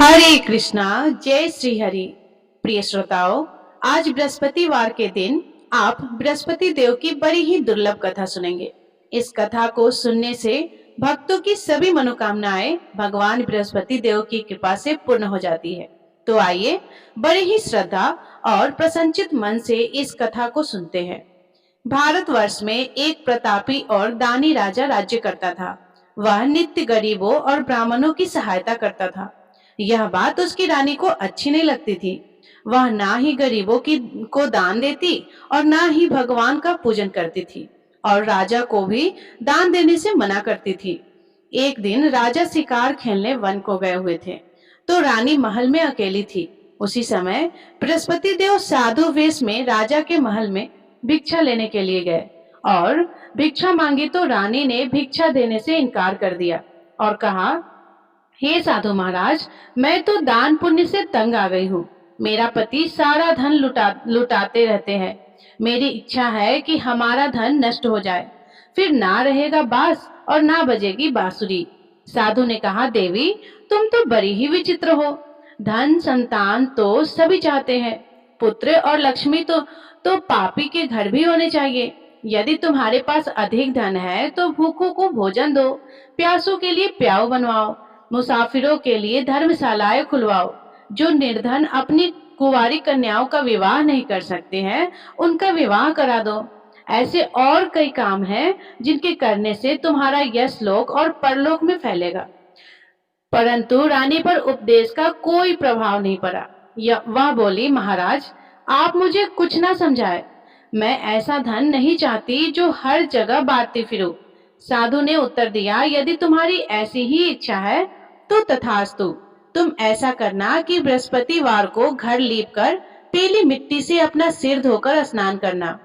हरे कृष्णा। जय श्री हरि। प्रिय श्रोताओं, आज बृहस्पतिवार के दिन आप बृहस्पति देव की बड़ी ही दुर्लभ कथा सुनेंगे। इस कथा को सुनने से भक्तों की सभी मनोकामनाएं भगवान बृहस्पति देव की कृपा से पूर्ण हो जाती है। तो आइए बड़े ही श्रद्धा और प्रसन्नचित मन से इस कथा को सुनते हैं। भारतवर्ष में एक प्रतापी और दानी राजा राज्य करता था। वह नित्य गरीबों और ब्राह्मणों की सहायता करता था। यह बात उसकी रानी को अच्छी नहीं लगती थी। वह ना ही गरीबों को दान देती और ना ही भगवान का पूजन करती थी और राजा को भी दान देने से मना करती थी। एक दिन राजा शिकार खेलने वन को गए हुए थे, तो रानी महल में अकेली थी। उसी समय बृहस्पति देव साधु वेश में राजा के महल में भिक्षा लेने के लिए गए और भिक्षा मांगी तो रानी ने भिक्षा देने से इनकार कर दिया और कहा, हे साधु महाराज, मैं तो दान पुण्य से तंग आ गई हूँ। मेरा पति सारा धन लुटाते रहते हैं। मेरी इच्छा है कि हमारा धन नष्ट हो जाए, फिर ना रहेगा बांस और ना बजेगी बांसुरी। साधु ने कहा, देवी, तुम तो बड़ी ही विचित्र हो। धन संतान तो सभी चाहते हैं, पुत्र और लक्ष्मी तो पापी के घर भी होने चाहिए। यदि तुम्हारे पास अधिक धन है तो भूखों को भोजन दो, प्यासों के लिए प्याऊ बनवाओ, मुसाफिरों के लिए धर्मशालाएं खुलवाओ। जो निर्धन अपनी कुंवारी कन्याओं का विवाह नहीं कर सकते हैं, उनका विवाह करा दो। ऐसे और कई काम हैं जिनके करने से तुम्हारा यश लोक और परलोक में फैलेगा। परंतु रानी पर उपदेश का कोई प्रभाव नहीं पड़ा। वह बोली, महाराज, आप मुझे कुछ ना समझाए। मैं ऐसा धन नहीं चाहती जो हर जगह बांटती फिरूं। साधु ने उत्तर दिया, यदि तुम्हारी ऐसी ही इच्छा है तो तथास्तु। तुम ऐसा करना कि बृहस्पतिवार को घर लीपकर पीली मिट्टी से अपना सिर धोकर स्नान करना,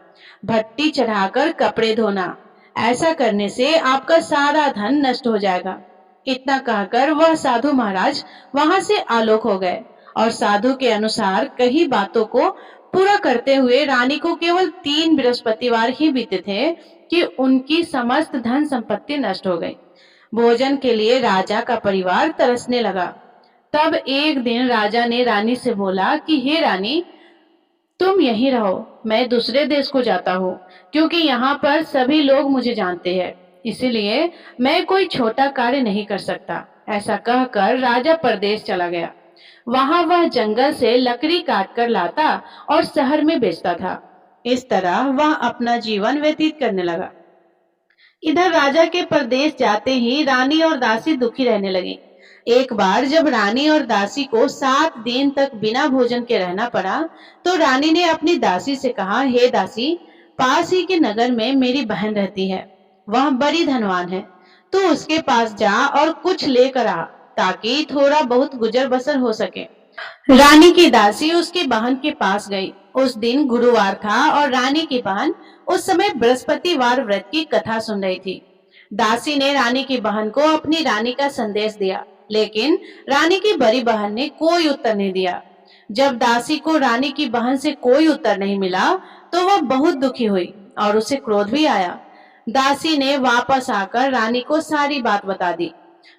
भट्टी चढ़ाकर कपड़े धोना। ऐसा करने से आपका सारा धन नष्ट हो जाएगा। इतना कहकर वह साधु महाराज वहां से आलोक हो गए और साधु के अनुसार कई बातों को पूरा करते हुए रानी को केवल 3 बृहस्पतिवार ही बीते थे कि उनकी समस्त धन संपत्ति नष्ट हो गई। भोजन के लिए राजा का परिवार तरसने लगा। तब एक दिन राजा ने रानी से बोला कि हे रानी, तुम यहीं रहो, मैं दूसरे देश को जाता हूँ, क्योंकि यहाँ पर सभी लोग मुझे जानते हैं, इसलिए मैं कोई छोटा कार्य नहीं कर सकता। ऐसा कहकर राजा परदेश चला गया। वहां वह जंगल से लकड़ी काट कर लाता और शहर में बेचता था। इस तरह वह अपना जीवन व्यतीत करने लगा। इधर राजा के परदेश जाते ही रानी और दासी दुखी रहने लगी। एक बार जब रानी और दासी को 7 दिन तक बिना भोजन के रहना पड़ा, तो रानी ने अपनी दासी से कहा, हे दासी, पास ही के नगर में मेरी बहन रहती है। वह बड़ी धनवान है। तू उसके पास जा और कुछ लेकर आ, ताकि थोड़ा बहुत गुजर बसर हो सके। रानी की दासी उसकी बहन के पास गई। उस दिन गुरुवार था और रानी की बहन उस समय बृहस्पतिवार व्रत की कथा सुन रही थी। दासी ने रानी की बहन को अपनी रानी का संदेश दिया, लेकिन रानी की बड़ी बहन ने कोई उत्तर नहीं दिया। जब दासी को रानी की बहन से कोई उत्तर नहीं मिला, तो वह बहुत दुखी हुई और उसे क्रोध भी आया। दासी ने वापस आकर रानी को सारी बात बता दी।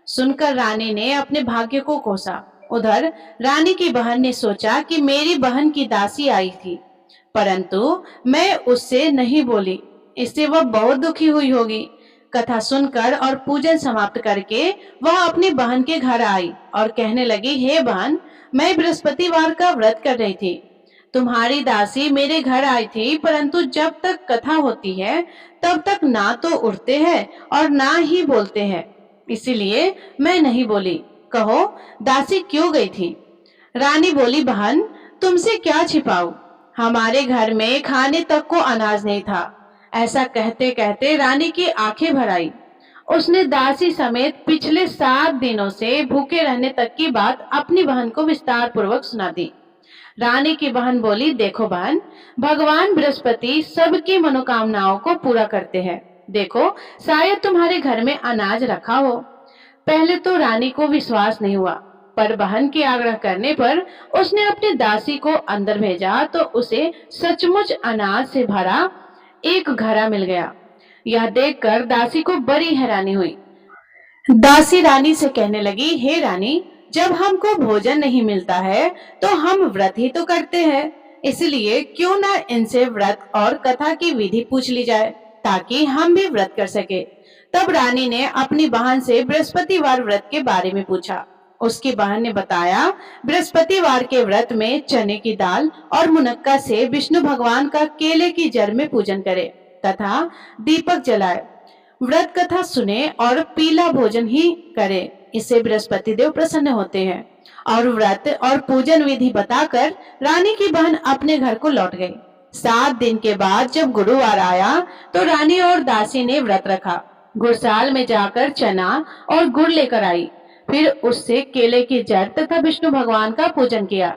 सुनकर रानी ने अपने भाग्य को कोसा। उधर रानी की बहन ने सोचा कि मेरी बहन की दासी आई थी, परंतु मैं उससे नहीं बोली, इससे वह बहुत दुखी हुई होगी। कथा सुनकर और पूजन समाप्त करके वह अपनी बहन के घर आई और कहने लगी, हे बहन, मैं बृहस्पतिवार का व्रत कर रही थी। तुम्हारी दासी मेरे घर आई थी, परंतु जब तक कथा होती है तब तक ना तो उठते हैं और ना ही बोलते हैं, इसीलिए मैं नहीं बोली। कहो, दासी क्यों गई थी? रानी बोली, बहन, तुमसे क्या छिपाऊं, हमारे घर में खाने तक को अनाज नहीं था। ऐसा कहते कहते रानी की आंखें भर आई। उसने दासी समेत पिछले 7 दिनों से भूखे रहने तक की बात अपनी बहन को विस्तार पूर्वक सुना दी। रानी की बहन बोली, देखो बहन, भगवान बृहस्पति सबकी मनोकामनाओं को पूरा करते हैं। देखो, शायद तुम्हारे घर में अनाज रखा हो। पहले तो रानी को विश्वास नहीं हुआ, पर बहन के आग्रह करने पर उसने अपनी दासी को अंदर भेजा तो उसे सचमुच अनाज से भरा एक घड़ा मिल गया। यह देखकर दासी को बड़ी हैरानी हुई। दासी रानी से कहने लगी, हे रानी, जब हमको भोजन नहीं मिलता है तो हम व्रत ही तो करते हैं, इसलिए क्यों ना इनसे व्रत और कथा की विधि पूछ ली जाए ताकि हम भी व्रत कर सके। तब रानी ने अपनी बहन से बृहस्पतिवार व्रत के बारे में पूछा। उसकी बहन ने बताया, बृहस्पतिवार के व्रत में चने की दाल और मुनक्का से विष्णु भगवान का केले की जड़ में पूजन करे तथा दीपक जलाए, व्रत कथा सुने और पीला भोजन ही करे। इससे बृहस्पति देव प्रसन्न होते हैं। और व्रत और पूजन विधि बताकर रानी की बहन अपने घर को लौट गई। 7 दिन के बाद जब गुरुवार आया तो रानी और दासी ने व्रत रखा। गुड़साल में जाकर चना और गुड़ लेकर आई, फिर उससे केले की जड़ तथा विष्णु भगवान का पूजन किया।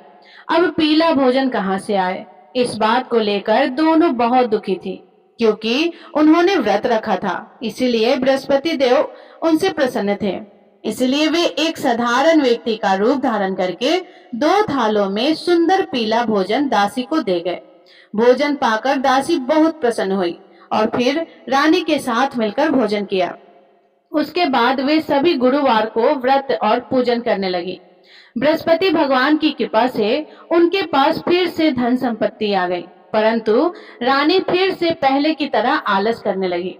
अब पीला भोजन कहाँ से आए, इस बात को लेकर दोनों बहुत दुखी थी, क्योंकि उन्होंने व्रत रखा था, इसीलिए बृहस्पति देव उनसे प्रसन्न थे। इसलिए वे एक साधारण व्यक्ति का रूप धारण करके 2 थालों में सुंदर पीला भोजन दासी को दे गए। भोजन पाकर दासी बहुत प्रसन्न हुई और फिर रानी के साथ मिलकर भोजन किया। उसके बाद वे सभी गुरुवार को व्रत और पूजन करने लगी। बृहस्पति भगवान की कृपा से उनके पास फिर से धन संपत्ति आ गई, परंतु रानी फिर से पहले की तरह आलस करने लगी।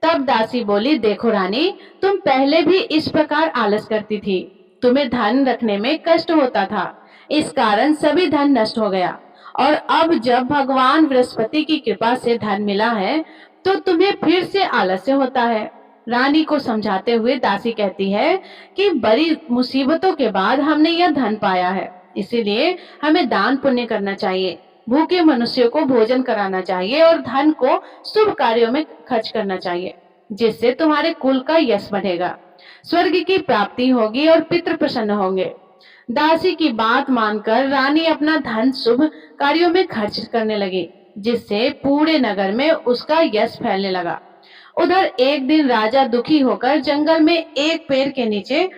तब दासी बोली, देखो रानी, तुम पहले भी इस प्रकार आलस करती थी, तुम्हें धन रखने में कष्ट होता था, इस कारण सभी धन नष्ट हो गया, और अब जब भगवान बृहस्पति की कृपा से धन मिला है तो तुम्हें फिर से आलस्य होता है। रानी को समझाते हुए दासी कहती है कि बड़ी मुसीबतों के बाद हमने यह धन पाया है, इसीलिए हमें दान पुण्य करना चाहिए, भूखे मनुष्यों को भोजन कराना चाहिए और धन को शुभ कार्यों में खर्च करना चाहिए, जिससे तुम्हारे कुल का यश बढ़ेगा, स्वर्ग की प्राप्ति होगी और पितृ प्रसन्न होंगे। दासी की बात मानकर रानी अपना धन शुभ कार्यों में खर्च करने लगी, जिससे पूरे नगर में उसका यश फैलने लगा। उधर एक दिन राजा दुखी होकर जंगल में एक पेड़ के नीचे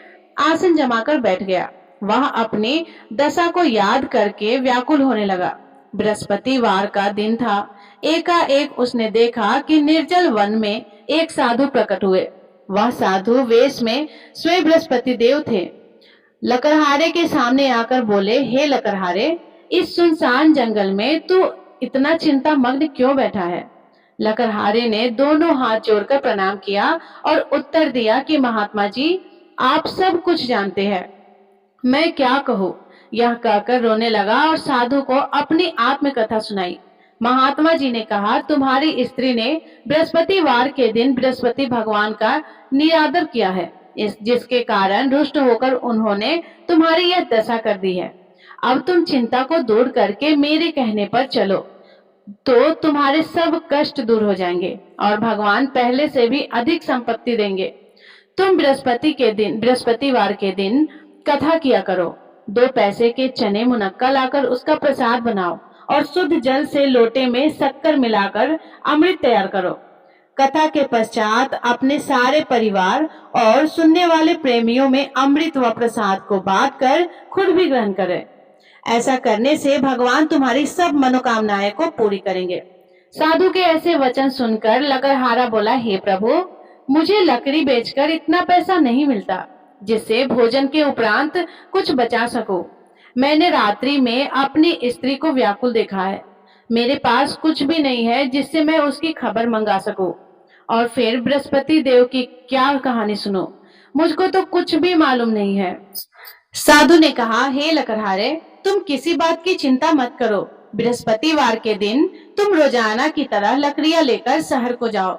आसन जमाकर बैठ गया। वह अपनी दशा को याद करके व्याकुल होने लगा। बृहस्पतिवार का दिन था। एकाएक उसने देखा कि निर्जल वन में एक साधु प्रकट हुए। वह साधु वेश में स्वयं बृहस्पति देव थे। लकड़हारे के सामने आकर बोले, हे लकड़हारे, इस सुनसान जंगल में तू इतना चिंता मग्न क्यों बैठा है? लकड़हारे ने दोनों हाथ जोड़कर प्रणाम किया और उत्तर दिया कि महात्मा जी, आप सब कुछ जानते हैं, मैं क्या कहूँ। यह कहकर रोने लगा और साधु को अपनी आत्मकथा सुनाई। महात्मा जी ने कहा, तुम्हारी स्त्री ने बृहस्पतिवार के दिन बृहस्पति भगवान का निरादर किया है, जिसके कारण रुष्ट होकर उन्होंने तुम्हारी यह दशा कर दी है। अब तुम चिंता को दूर करके मेरे कहने पर चलो तो तुम्हारे सब कष्ट दूर हो जाएंगे और भगवान पहले से भी अधिक संपत्ति देंगे। तुम बृहस्पतिवार के दिन कथा किया करो। 2 पैसे के चने मुनक्का लाकर उसका प्रसाद बनाओ और शुद्ध जल से लोटे में शक्कर मिलाकर अमृत तैयार करो। कथा के पश्चात अपने सारे परिवार और सुनने वाले प्रेमियों में अमृत व प्रसाद को बांटकर खुद भी ग्रहण करें। ऐसा करने से भगवान तुम्हारी सब मनोकामनाएं को पूरी करेंगे। साधु के ऐसे वचन सुनकर लकड़हारा बोला, हे प्रभु, मुझे लकड़ी बेचकर इतना पैसा नहीं मिलता जिससे भोजन के उपरांत कुछ बचा सकूं। मैंने रात्रि में अपनी स्त्री को व्याकुल देखा है। मेरे पास कुछ भी नहीं है जिससे मैं उसकी खबर मंगा सकूं। और फिर बृहस्पति देव की क्या कहानी सुनो, मुझको तो कुछ भी मालूम नहीं है। साधु ने कहा, हे लकड़हारे, तुम किसी बात की चिंता मत करो। बृहस्पतिवार के दिन तुम रोजाना की तरह लकड़ियां लेकर शहर को जाओ।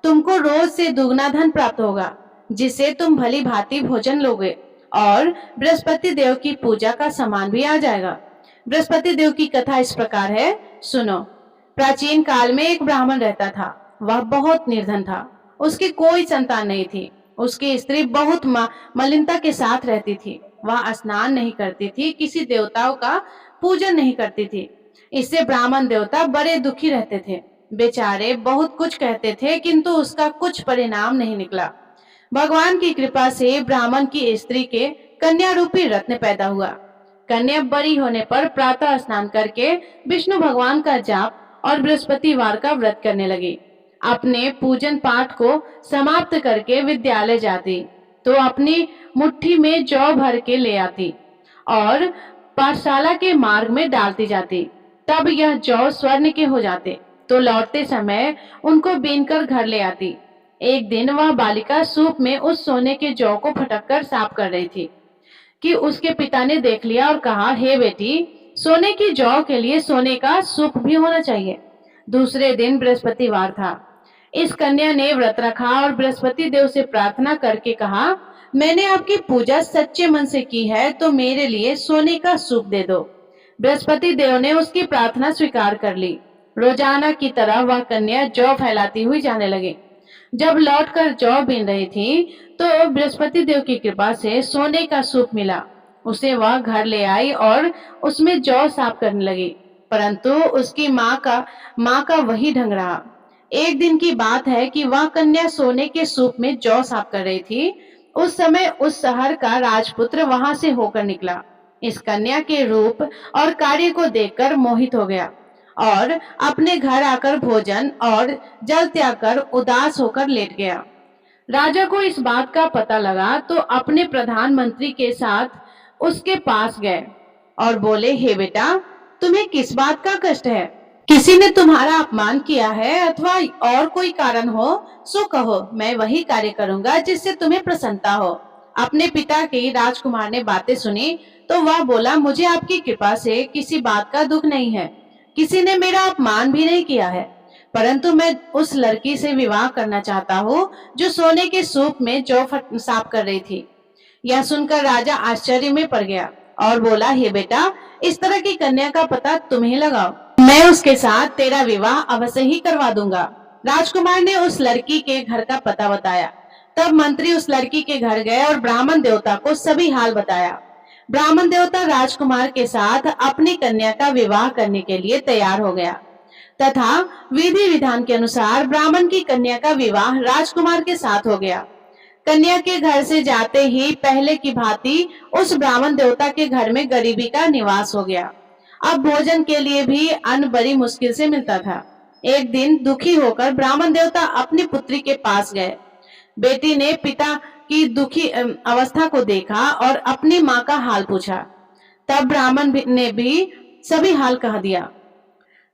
तुमको रोज से दुगना धन प्राप्त होगा, जिससे तुम भली भांति भोजन लोगे और बृहस्पति देव की पूजा का सामान भी आ जाएगा। बृहस्पति देव की कथा इस प्रकार है, सुनो। प्राचीन काल में एक ब्राह्मण रहता था। वह बहुत निर्धन था। उसकी कोई संतान नहीं थी। उसकी स्त्री बहुत मलिनता के साथ रहती थी। वह स्नान नहीं करती थी, किसी देवताओं का पूजन नहीं करती थी। इससे ब्राह्मण देवता बड़े दुखी रहते थे। बेचारे बहुत कुछ कहते थे, किंतु उसका कुछ परिणाम नहीं निकला। भगवान की कृपा से ब्राह्मण की स्त्री के कन्या रूपी रत्न पैदा हुआ। कन्या बड़ी होने पर प्रातः स्नान करके विष्णु भगवान का जाप और बृहस्पतिवार का व्रत करने लगी। अपने पूजन पाठ को समाप्त करके विद्यालय जाती। तो अपनी मुट्ठी में जौ भर के ले आती और पाठशाला के मार्ग में डालती जाती। तब यह जौ स्वर्ण के हो जाते, तो लौटते समय उनको बीनकर घर ले आती। एक दिन वह बालिका सूप में उस सोने के जौ को फटककर साफ कर रही थी कि उसके पिता ने देख लिया और कहा, हे बेटी, सोने की जौ के लिए सोने का सूप भी होना चाहिए। दूसरे दिन बृहस्पतिवार था। इस कन्या ने व्रत रखा और बृहस्पति देव से प्रार्थना करके कहा, मैंने आपकी पूजा सच्चे मन से की है, तो मेरे लिए सोने का सूप दे दो। बृहस्पति देव ने उसकी प्रार्थना स्वीकार कर ली। रोजाना की तरह वह कन्या जौ फैलाती हुई जाने लगी। जब लौटकर जौ बीन रही थी, तो बृहस्पति देव की कृपा से सोने का सूप मिला। उसे वह घर ले आई और उसमें जौ साफ करने लगी, परंतु उसकी माँ का वही ढंग रहा। एक दिन की बात है कि वह कन्या सोने के सूप में जौ साफ कर रही थी। उस समय उस शहर का राजपुत्र वहां से होकर निकला। इस कन्या के रूप और कार्य को देखकर मोहित हो गया और अपने घर आकर भोजन और जल त्याग कर उदास होकर लेट गया। राजा को इस बात का पता लगा तो अपने प्रधानमंत्री के साथ उसके पास गए और बोले, हे बेटा, तुम्हें किस बात का कष्ट है? किसी ने तुम्हारा अपमान किया है अथवा और कोई कारण हो सो कहो, मैं वही कार्य करूंगा जिससे तुम्हें प्रसन्नता हो। अपने पिता की राजकुमार ने बातें सुनी तो वह बोला, मुझे आपकी कृपा से किसी बात का दुख नहीं है, किसी ने मेरा अपमान भी नहीं किया है, परंतु मैं उस लड़की से विवाह करना चाहता हूँ जो सोने के सूप में जौ साफ कर रही थी। यह सुनकर राजा आश्चर्य में पड़ गया और बोला, हे बेटा, इस तरह की कन्या का पता तुम्हें लगाओ, मैं उसके साथ तेरा विवाह अवश्य ही करवा दूंगा। राजकुमार ने उस लड़की के घर का पता बताया। तब मंत्री उस लड़की के घर गए और ब्राह्मण देवता को सभी हाल बताया। ब्राह्मण देवता राजकुमार के साथ अपनी कन्या का विवाह करने के लिए तैयार हो गया तथा विधि विधान के अनुसार ब्राह्मण की कन्या का विवाह राजकुमार के साथ हो गया। कन्या के घर से जाते ही पहले की भांति उस ब्राह्मण देवता के घर में गरीबी का निवास हो गया। अब भोजन के लिए भी अन्न बड़ी मुश्किल से मिलता था। एक दिन दुखी होकर ब्राह्मण देवता अपनी पुत्री के पास गए। बेटी ने पिता की दुखी अवस्था को देखा और अपनी माँ का हाल पूछा। तब ब्राह्मण ने भी सभी हाल कह दिया।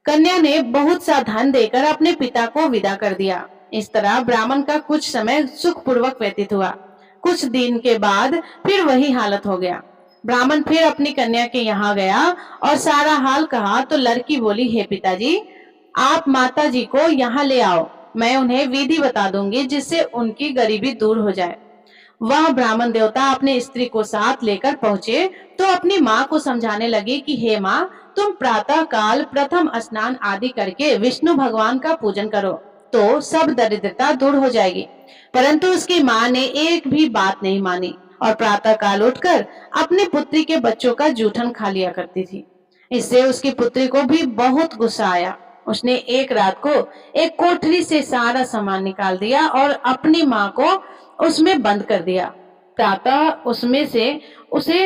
कन्या ने बहुत सा धन देकर अपने पिता को विदा कर दिया। इस तरह ब्राह्मण का कुछ समय सुखपूर्वक व्यतीत हुआ। कुछ दिन के बाद फिर वही हालत हो गया। ब्राह्मण फिर अपनी कन्या के यहाँ गया और सारा हाल कहा तो लड़की बोली, हे पिताजी, आप माता जी को यहाँ ले आओ, मैं उन्हें विधि बता दूंगी जिससे उनकी गरीबी दूर हो जाए। वह ब्राह्मण देवता अपने स्त्री को साथ लेकर पहुंचे तो अपनी माँ को समझाने लगी कि हे माँ, तुम प्रातः काल प्रथम स्नान आदि करके विष्णु भगवान का पूजन करो तो सब दरिद्रता दूर हो जाएगी। परंतु उसकी माँ ने एक भी बात नहीं मानी और प्रातः काल उठकर अपनी पुत्री के बच्चों का जूठन खा लिया करती थी। इससे उसकी पुत्री को भी बहुत गुस्सा आया। उसने एक रात को एक कोठरी से सारा सामान निकाल दिया और अपनी माँ को उसमें बंद कर दिया। प्रातः उसमें से उसे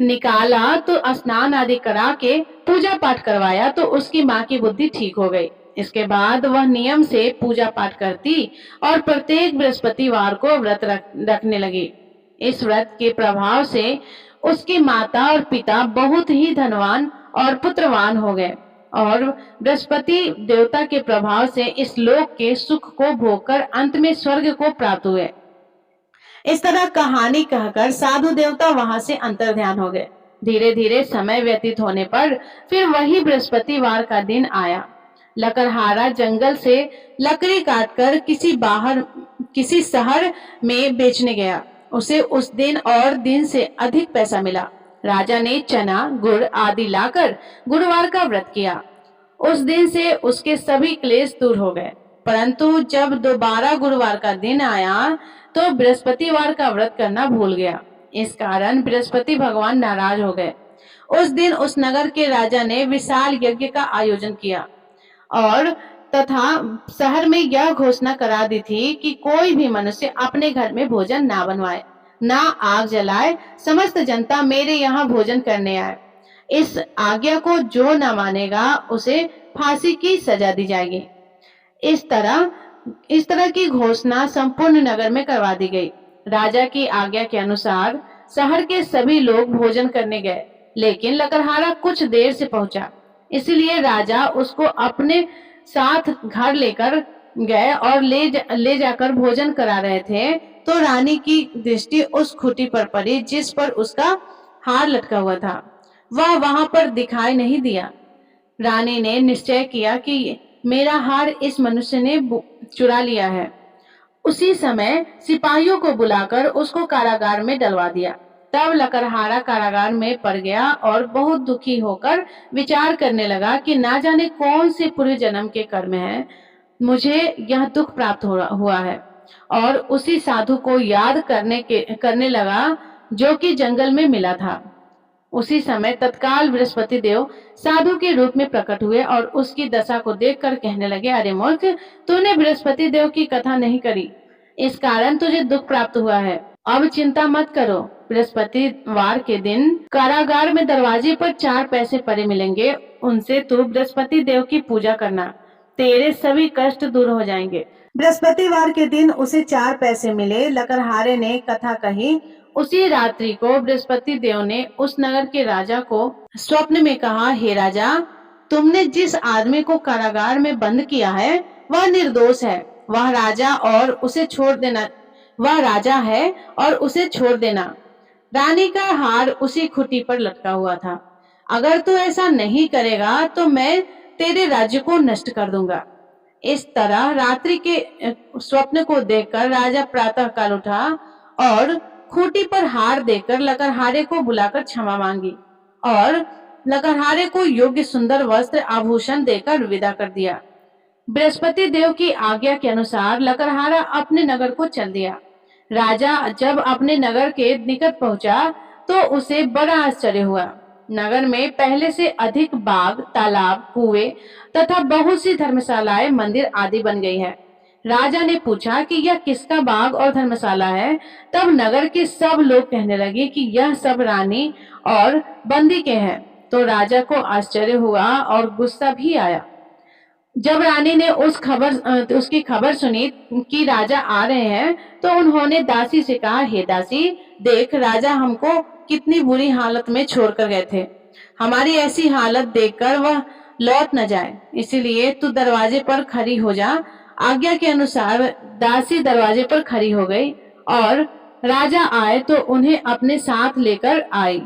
निकाला तो स्नान आदि करा के पूजा पाठ करवाया तो उसकी माँ की बुद्धि ठीक हो गई। इसके बाद वह नियम से पूजा पाठ करती और प्रत्येक बृहस्पतिवार को व्रत रखने लगी। इस व्रत के प्रभाव से उसकी माता और पिता बहुत ही धनवान और पुत्रवान हो गए और बृहस्पति देवता के प्रभाव से इस लोक के सुख को भोगकर अंत में स्वर्ग को प्राप्त हुए। इस तरह कहानी कहकर साधु देवता वहां से अंतर्ध्यान हो गए। धीरे धीरे समय व्यतीत होने पर फिर वही बृहस्पतिवार का दिन आया। लकड़हारा जंगल से लकड़ी काटकर किसी शहर में बेचने गया। उसे उस दिन और दिन से अधिक पैसा मिला। राजा ने चना गुड़ आदि लाकर गुरुवार का व्रत किया। उस दिन से उसके सभी क्लेश दूर हो गए। परंतु जब दोबारा गुरुवार का दिन आया तो बृहस्पतिवार का व्रत करना भूल गया। इस कारण बृहस्पति भगवान नाराज हो गए। उस दिन उस नगर के राजा ने विशाल यज्ञ का आयोजन किया और तथा शहर में यह घोषणा करा दी थी कि कोई भी मनुष्य अपने घर में भोजन ना बनवाए, ना आग जलाए। समस्त जनता मेरे यहाँ भोजन करने आए। इस आज्ञा को जो न मानेगा उसे फांसी की सजा दी जाएगी। इस तरह की घोषणा संपूर्ण नगर में करवा दी गई। राजा की आज्ञा के अनुसार शहर के सभी लोग भोजन करने गए, लेकिन लकड़हारा कुछ देर से पहुंचा। इसलिए राजा उसको अपने साथ घर लेकर गए और ले जाकर भोजन करा रहे थे, तो रानी की दृष्टि उस खूंटी पर पड़ी जिस पर उसका हार लटका हुआ था। वह वहां पर दिखाई नहीं दिया। रानी ने निश्चय किया कि मेरा हार इस मनुष्य ने चुरा लिया है। उसी समय सिपाहियों को बुलाकर उसको कारागार में डलवा दिया। तब लकड़हारा कारागार में पड़ गया और बहुत दुखी होकर विचार करने लगा कि ना जाने कौन से पूर्व जन्म के कर्म हैं, मुझे यह दुख प्राप्त हुआ है। और उसी साधु को याद करने लगा जो कि जंगल में मिला था। उसी समय तत्काल बृहस्पति देव साधु के रूप में प्रकट हुए और उसकी दशा को देखकर कहने लगे, अरे मूर्ख, तूने बृहस्पति देव की कथा नहीं करी, इस कारण तुझे दुख प्राप्त हुआ है। अब चिंता मत करो, बृहस्पतिवार के दिन कारागार में दरवाजे पर 4 पैसे पड़े मिलेंगे, उनसे तू बृहस्पति देव की पूजा करना, तेरे सभी कष्ट दूर हो जाएंगे। बृहस्पतिवार के दिन उसे 4 पैसे मिले। लकड़हारे ने कथा कही। उसी रात्रि को बृहस्पति देव ने उस नगर के राजा को स्वप्न में कहा, हे राजा, तुमने जिस आदमी को कारागार में बंद किया है वह निर्दोष है, वह राजा है और उसे छोड़ देना। रानी का हार उसी खूंटी पर लटका हुआ था। अगर तू ऐसा नहीं करेगा तो मैं तेरे राज्य को नष्ट कर दूंगा। इस तरह रात्रि के स्वप्न को देखकर राजा प्रातः काल उठा और खूंटी पर हार देकर लकड़हारे को बुलाकर क्षमा मांगी और लकड़हारे को योग्य सुंदर वस्त्र आभूषण देकर विदा कर दिया। बृहस्पति देव की आज्ञा के अनुसार लकड़हारा अपने नगर को चल दिया। राजा जब अपने नगर के निकट पहुंचा तो उसे बड़ा आश्चर्य हुआ। नगर में पहले से अधिक बाग, तालाब, कुएं तथा बहुत सी धर्मशालाएं, मंदिर आदि बन गई है। राजा ने पूछा कि यह किसका बाग और धर्मशाला है। तब नगर के सब लोग कहने लगे कि यह सब रानी और बंदी के हैं। तो राजा को आश्चर्य हुआ और गुस्सा भी आया। जब रानी ने उसकी खबर सुनी कि राजा आ रहे हैं, तो उन्होंने दासी से कहा, हे दासी, देख, राजा हमको कितनी बुरी हालत में छोड़कर गए थे। हमारी ऐसी हालत देखकर वह लौट न जाए, इसीलिए तू दरवाजे पर खड़ी हो जा। आज्ञा के अनुसार दासी दरवाजे पर खड़ी हो गई और राजा आए तो उन्हें अपने साथ लेकर आई।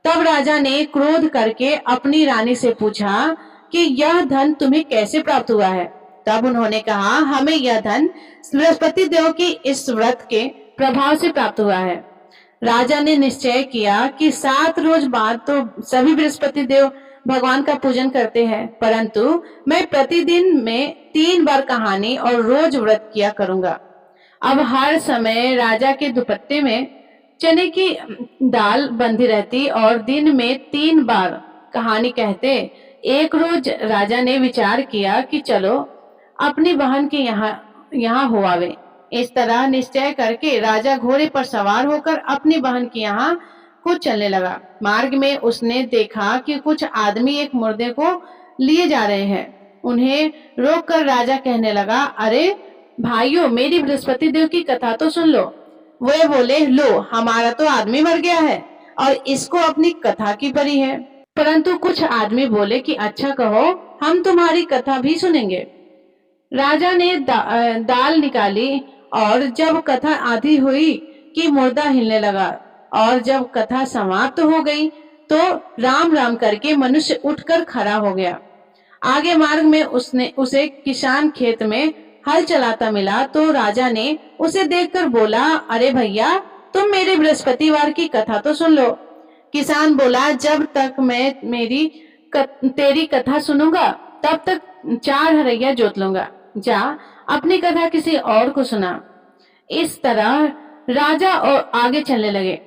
तब राजा ने क्रोध करके अपनी रानी से पूछा कि यह धन तुम्हें कैसे प्राप्त हुआ है। तब उन्होंने कहा, हमें यह धन बृहस्पति देव की इस व्रत के प्रभाव से प्राप्त हुआ है। राजा ने निश्चय किया कि 7 रोज बाद तो सभी बृहस्पति देव भगवान का पूजन करते हैं, परंतु मैं प्रतिदिन में 3 बार कहानी और रोज व्रत किया करूंगा। अब हर समय राजा के दुपट्टे में चने की दाल बंधी रहती और दिन में 3 बार कहानी कहते। एक रोज राजा ने विचार किया कि चलो अपनी बहन के यहाँ हो आवे। इस तरह निश्चय करके राजा घोड़े पर सवार होकर अपनी बहन के यहाँ को चलने लगा। मार्ग में उसने देखा कि कुछ आदमी एक मुर्दे को लिए जा रहे हैं। उन्हें रोककर राजा कहने लगा, अरे भाइयों, मेरी बृहस्पति देव की कथा तो सुन लो। वे बोले, लो, हमारा तो आदमी मर गया है और इसको अपनी कथा की पड़ी है। परंतु कुछ आदमी बोले कि अच्छा कहो, हम तुम्हारी कथा भी सुनेंगे। राजा ने दाल निकाली और जब कथा आधी हुई कि मुर्दा हिलने लगा और जब कथा समाप्त हो गई तो राम राम करके मनुष्य उठकर खड़ा हो गया। आगे मार्ग में उसे किसान खेत में हल चलाता मिला तो राजा ने उसे देखकर बोला, अरे भैया, तुम मेरे बृहस्पतिवार की कथा तो सुन लो। किसान बोला, जब तक मैं तेरी कथा सुनूंगा तब तक 4 हरैया जोत लूंगा। जा अपनी कथा किसी और को सुना। इस तरह राजा और आगे चलने लगे।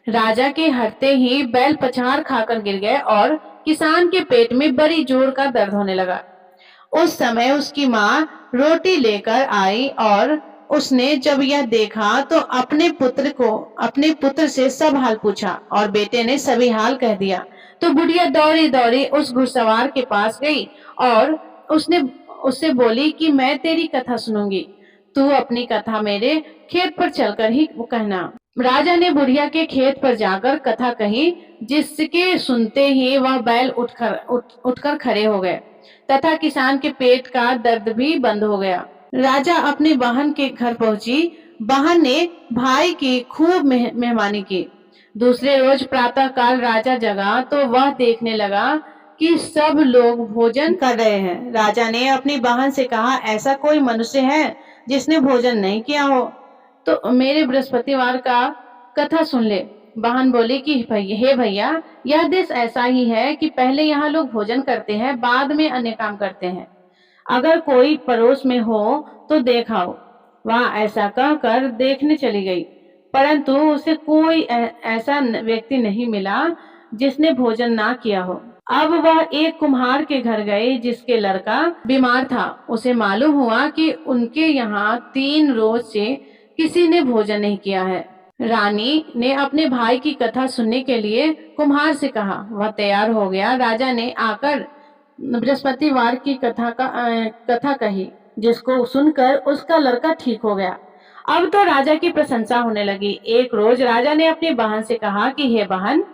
राजा के हटते ही बैल पछाड़ खाकर गिर गए और किसान के पेट में बड़ी जोर का दर्द होने लगा। उस समय उसकी माँ रोटी लेकर आई और उसने जब यह देखा तो अपने पुत्र से सब हाल पूछा और बेटे ने सभी हाल कह दिया। तो बुढ़िया दौड़ी दौड़ी उस घुड़सवार के पास गई और उससे बोली कि मैं तेरी कथा सुनूंगी। तू अपनी कथा मेरे खेत पर चलकर ही कहना। राजा ने बुढ़िया के खेत पर जाकर कथा कही, जिसके सुनते ही वह बैल उठकर खड़े हो गए तथा किसान के पेट का दर्द भी बंद हो गया। राजा अपनी बहन के घर पहुंची। बहन ने भाई की खूब मेहमानी की। दूसरे रोज प्रातः काल राजा जगा तो वह देखने लगा कि सब लोग भोजन कर रहे हैं। राजा ने अपनी बहन से कहा, ऐसा कोई मनुष्य है जिसने भोजन नहीं किया हो, तो मेरे बृहस्पतिवार का कथा सुन ले। बहन बोली कि हे भैया, यह देश ऐसा ही है कि पहले यहाँ लोग भोजन करते हैं, बाद में अन्य काम करते हैं। अगर कोई पड़ोस में हो तो देखाओ। वह ऐसा कहकर देखने चली गई, परंतु उसे कोई ऐसा व्यक्ति नहीं मिला जिसने भोजन ना किया हो। अब वह एक कुम्हार के घर गई जिसके लड़का बीमार था। उसे मालूम हुआ कि उनके यहाँ 3 रोज से किसी ने भोजन नहीं किया है। रानी ने अपने भाई की कथा सुनने के लिए कुम्हार से कहा। वह तैयार हो गया। राजा ने आकर बृहस्पतिवार की कथा कही, जिसको सुनकर उसका लड़का ठीक हो गया। अब तो राजा की प्रशंसा होने लगी। एक रोज राजा ने अपनी बहन से कहा कि हे बहन,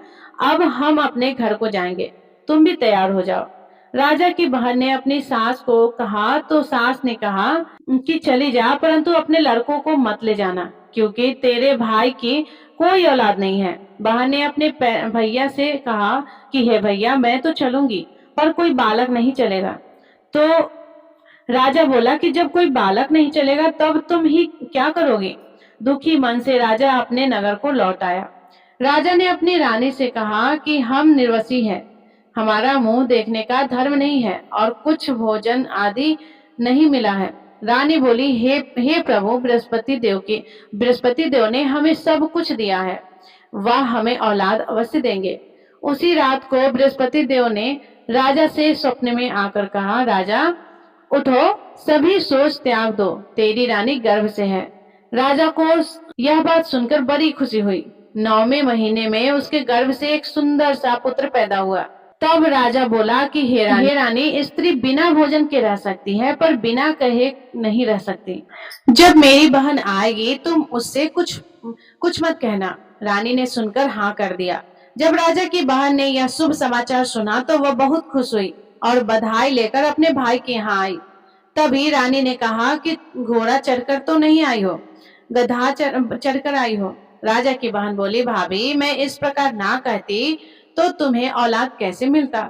अब हम अपने घर को जाएंगे, तुम भी तैयार हो जाओ। राजा की बहन ने अपनी सास को कहा तो सास ने कहा कि चली जा, परंतु अपने लड़कों को मत ले जाना, क्योंकि तेरे भाई की कोई औलाद नहीं है। बहन ने अपने भैया से कहा कि हे भैया, मैं तो चलूंगी, पर कोई बालक नहीं चलेगा। तो राजा बोला कि जब कोई बालक नहीं चलेगा तब तुम ही क्या करोगे। दुखी मन से राजा अपने नगर को लौट आया। राजा ने अपनी रानी से कहा कि हम निर्वसी हैं, हमारा मुंह देखने का धर्म नहीं है और कुछ भोजन आदि नहीं मिला है। रानी बोली, हे प्रभु, बृहस्पति देव ने हमें सब कुछ दिया है, वह हमें औलाद अवश्य देंगे। उसी रात को बृहस्पति देव ने राजा से स्वप्न में आकर कहा, राजा उठो, सभी सोच त्याग दो, तेरी रानी गर्भ से है। राजा को यह बात सुनकर बड़ी खुशी हुई। 9वें महीने में उसके गर्भ से एक सुंदर सा पुत्र पैदा हुआ। तब राजा बोला कि हे रानी, स्त्री बिना भोजन के रह सकती है, पर बिना कहे नहीं रह सकती। जब मेरी बहन आएगी तुम उससे कुछ मत कहना। रानी ने सुनकर हाँ कर दिया। जब राजा की बहन ने यह शुभ समाचार सुना तो वह बहुत खुश हुई और बधाई लेकर अपने भाई के यहाँ आई। तभी रानी ने कहा कि घोड़ा चढ़कर तो नहीं आई हो, गधा चढ़कर आई हो। राजा की बहन बोली, भाभी, मैं इस प्रकार ना कहती तो तुम्हें औलाद कैसे मिलता।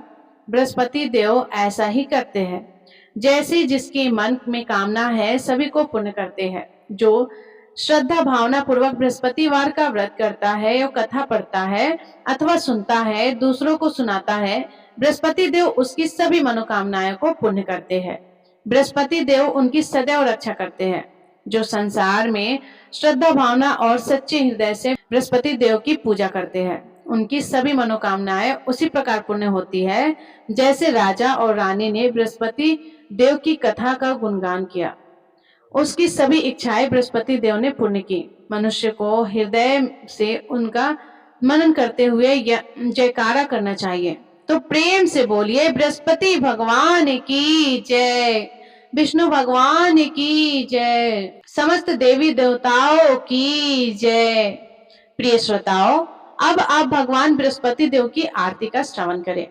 बृहस्पति देव ऐसा ही करते हैं, जैसे जिसकी मन में कामना है सभी को पूर्ण करते हैं। जो श्रद्धा भावना पूर्वक बृहस्पतिवार का व्रत करता है या कथा पढ़ता है अथवा सुनता है, दूसरों को सुनाता है, बृहस्पति देव उसकी सभी मनोकामनाएं को पूर्ण करते हैं। बृहस्पति देव उनकी सदैव रक्षा करते हैं। जो संसार में श्रद्धा भावना और सच्चे हृदय से बृहस्पति देव की पूजा करते हैं, उनकी सभी मनोकामनाएं उसी प्रकार पूर्ण होती है जैसे राजा और रानी ने बृहस्पति देव की कथा का गुणगान किया। उसकी सभी इच्छाएं बृहस्पति देव ने पूर्ण की। मनुष्य को हृदय से उनका मनन करते हुए जयकारा करना चाहिए। तो प्रेम से बोलिए, बृहस्पति भगवान की जय, विष्णु भगवान की जय, समस्त देवी देवताओं की जय। प्रिय श्रोताओं, अब आप भगवान बृहस्पति देव की आरती का श्रवण करें।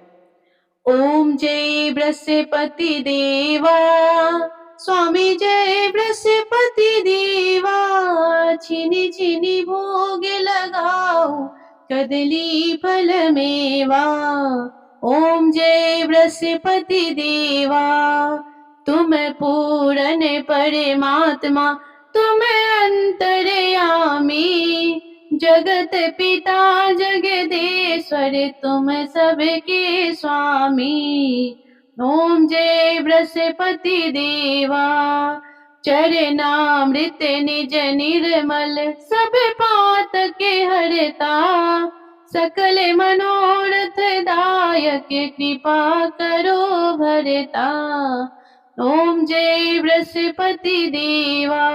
ओम जय बृहस्पति देवा, स्वामी जय बृहस्पति देवा, छिनी छिनी भोग लगाओ, कदली फल मेवा। ओम जय बृहस्पति देवा, तुम पूर्ण परमात्मा, तुम अंतर्यामी, जगत पिता जगदीश्वर, तुम सबके स्वामी। ओम जय बृहस्पति देवा, चरणामृत निज निर्मल, सब पातक हरता, सकल मनोरथ दायक, कृपा करो भरता। ओम जय बृहस्पति देवा,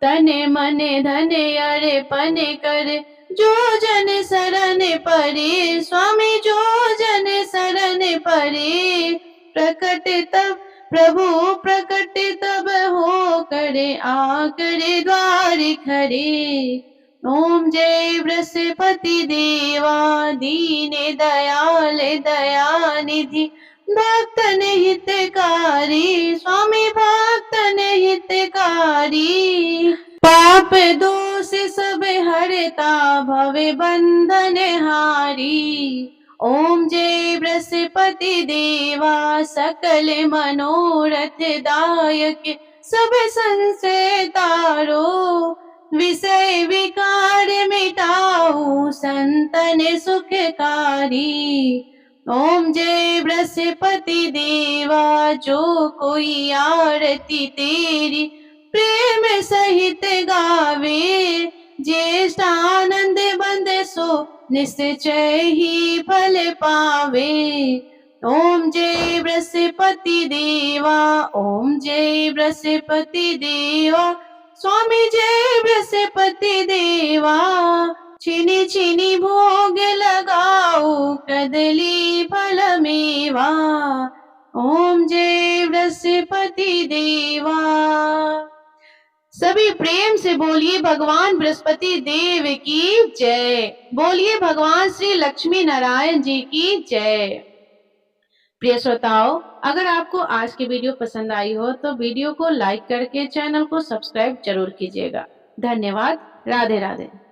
तन मन धन अर्पण कर, जो जन शरण परे, स्वामी जो जन शरण परे, प्रकट तब प्रभु प्रकट तब हो करे आकर द्वार खड़े। ओम जय बृहस्पति देवा दीन दयाल दयानिधि भक्तन हितकारी स्वामी भक्तन हितकारी। पाप दोष सब हरता भव बंधन हारी। ओम जय बृहस्पति देवा सकल मनोरथ दायक सब संशय तारो। विषय विकार मिटाऊ संतन सुखकारी। ओम जय बृहस्पति देवा जो कोई आरती तेरी प्रेम सहित गावे। ज्येष्ठ आनंद बंद सो निश्चय ही फल पावे। ओम जय बृहस्पति देवा ओम जय बृहस्पति देवा स्वामी जय बृहस्पति देवा। छिनी छिनी भोग लगाओ कदली फल मेवा। ओम जय बृहस्पति देवा। सभी प्रेम से बोलिए भगवान बृहस्पति देव की जय। बोलिए भगवान श्री लक्ष्मी नारायण जी की जय। प्रिय श्रोताओं, अगर आपको आज की वीडियो पसंद आई हो तो वीडियो को लाइक करके चैनल को सब्सक्राइब जरूर कीजिएगा। धन्यवाद। राधे राधे।